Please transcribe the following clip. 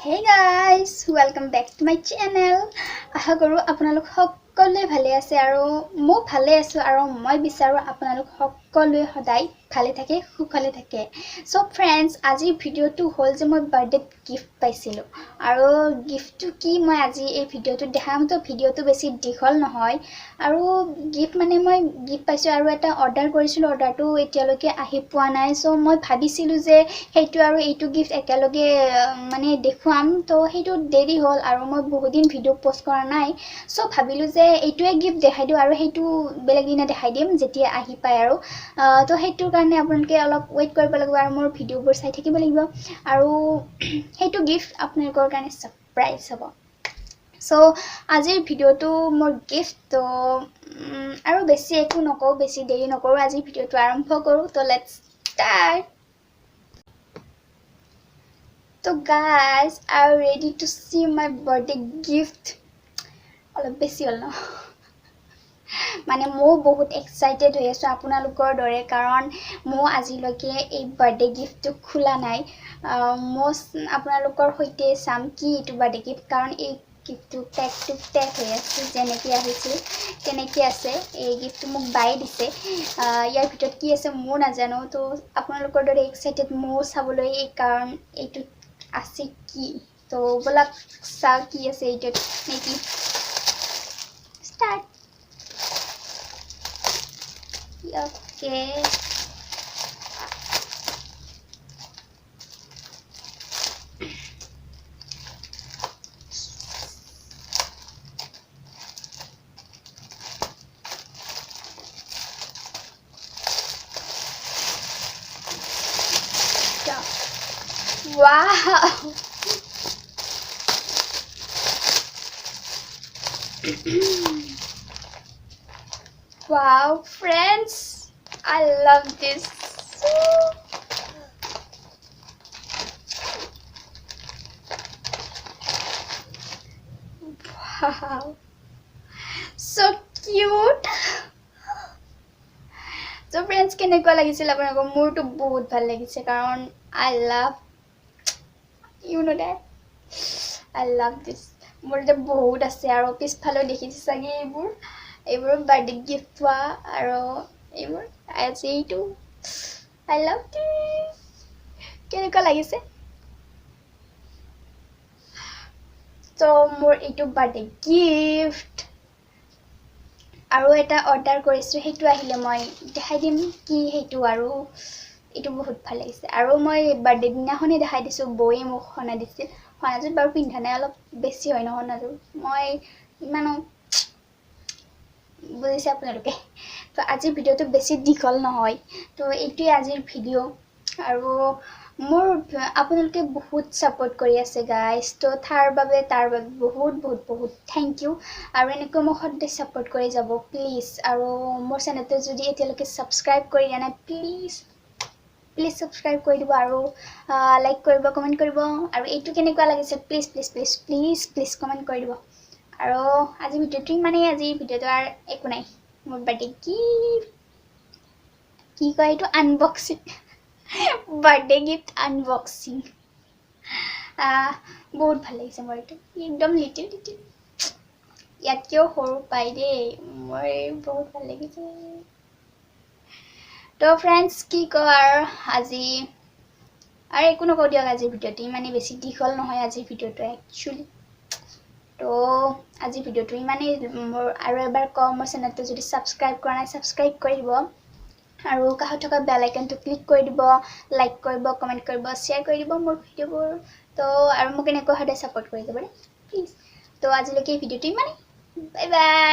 Hey guys, welcome back to my channel. আশা কৰো আপোনালোক সকলোৱে ভালে আছে আৰু মই ভালে আছো আৰু মই বিচাৰো আপোনালোক সকলোৱে সদায় ভালে থাকে সুখলে থাকে। সো फ्रेंड्स, আজি ভিডিওটো হল যে মই বাৰ্থডে গিফট পাইছিলো আৰু গিফটটো কি মই আজি এই ভিডিওটো দেখাম। তো ভিডিওটো বেছি দীঘল নহয় আৰু গিফট মানে মই গিফট পাইছো আৰু এটা অৰ্ডাৰ কৰিছিলো, অৰ্ডাৰটো এতিয়ালৈকে আহি পোৱা নাই। সো মই ভাবিছিলো যে সেইটো আৰু এইটো গিফট একেলগে মানে দেখুৱাম, তো সেইটো দেৰি হ'ল আৰু মই বহুত দিন ভিডিও পোষ্ট কৰা নাই। সো ভাবিলো যে এইটোৱে গিফট দেখাই দিও আৰু সেইটো বেলেগ দিনা দেখাই দিম যেতিয়া আহি পায় আৰু তো সেইটোৰ কাৰণে আপোনালোকে অলপ ৱেইট কৰিব লাগিব আৰু মোৰ ভিডিওবোৰ চাই থাকিব লাগিব আৰু সেইটো গিফট আপোনালোকৰ কাৰণে সাৰপ্ৰাইজ হ'ব। সো আজিৰ ভিডিওটো মোৰ গিফট। তো আৰু বেছি একো নকওঁ, বেছি দেৰি নকৰোঁ, আজিৰ ভিডিওটো আৰম্ভ কৰোঁ। তো let's start. So guys, are you ready to see my birthday gift? অলপ বেছি হ'ল ন, মানে মই বহুত এক্সাইটেড হৈ আছোঁ আপোনালোকৰ দৰে, কাৰণ মই আজিলৈকে এই বাৰ্থডে গিফটটো খোলা নাই। মই আপোনালোকৰ সৈতে চাম কি এইটো বাৰ্থডে গিফট, কাৰণ এই গিফটটো পেক হৈ আছে, যেনেকৈ আহিছিল তেনেকৈ আছে। এই গিফটটো মোক বায়ে দিছে, ইয়াৰ ভিতৰত কি আছে মই নাজানো। তো আপোনালোকৰ দৰে এক্সাইটেড মই চাবলৈ, কাৰণ এইটো আছে কি। তো ব'লক চাওঁ কি আছে এইটোত নেকি। Start. Okay. Wow. Wow, friends, I love this. Wow, so cute. So friends, কেনেকুৱা লাগিছিল আপোনালোকৰ? মোৰতো বহুত ভাল লাগিছে, কাৰণ I love, you know that, I love this. মোৰ যে বহুত আছে আৰু পিছফালেও দেখিছে চাগে এইবোৰ বাৰ্থডে গিফ্ট পোৱা আৰু এইবোৰ আজি এইটো I love this. কেনেকুৱা লাগিছে? তো মোৰ এইটো বাৰ্থডে গিফট আৰু এটা অৰ্ডাৰ কৰিছোঁ, সেইটো আহিলে মই দেখাই দিম কি সেইটো। আৰু এইটো বহুত ভাল লাগিছে আৰু মই বাৰ্থডে দিনাখনেই দেখাই দিছোঁ, বৌয়ে মোক সনা দিছিল। সনাযোৰ বাৰু পিন্ধা নাই, অলপ বেছি হয় ন সনাযোৰ, মই ইমানো বুজিছে আপোনালোকে। তো আজিৰ ভিডিওটো বেছি দীঘল নহয়, তো এইটোৱে আজিৰ ভিডিঅ'। আৰু মোৰ আপোনালোকে বহুত ছাপোৰ্ট কৰি আছে গাইজ, তো তাৰ বাবে বহুত বহুত বহুত থেংক ইউ। আৰু এনেকৈ মোক সদায় ছাপোৰ্ট কৰি যাব প্লিজ। আৰু মোৰ চেনেলটো যদি এতিয়ালৈকে ছাবস্ক্ৰাইব কৰি দিয়া নাই, প্লিজ ছাবস্ক্ৰাইব কৰি দিব আৰু লাইক কৰিব, কমেণ্ট কৰিব। আৰু এইটো কেনেকুৱা লাগিছে please please please please please comment কৰি দিব। আৰু আজিৰ ভিডিওটো ইমানেই। আজিৰ ভিডিওটো আৰু একো নাই, মোৰ বাৰ্থডে গিফ্ট কি কয় এইটো, আনবক্সিং, বাৰ্থডে গিফ্ট আনবক্সিং। বহুত ভাল লাগিছে মোৰ এইটো, একদম লিটিল ইয়াতকৈও সৰু পাই দেই, মোৰ বহুত ভাল লাগিছে। তো ফ্ৰেণ্ডছ, কি কওঁ আৰু আজি আৰু একো নকওঁ দিয়ক। আজিৰ ভিডিওটো ইমানেই, বেছি দীঘল নহয় আজিৰ ভিডিওটো একচুৱেলি। তো আজিৰ ভিডিওটো ইমানেই। মোৰ আৰু এবাৰ কওঁ, মোৰ চেনেলটো যদি ছাবস্ক্ৰাইব কৰা নাই, ছাবস্ক্ৰাইব কৰি দিব আৰু কাষত থকা বেল আইকনটো ক্লিক কৰি দিব, লাইক কৰিব, কমেণ্ট কৰিব, শ্বেয়াৰ কৰি দিব মোৰ ভিডিঅ'বোৰ। তো আৰু মোক এনেকৈ সদায় ছাপোৰ্ট কৰি যাব দেই প্লিজ। তো আজিলৈকে এই ভিডিওটো ইমানেই। Bye bye.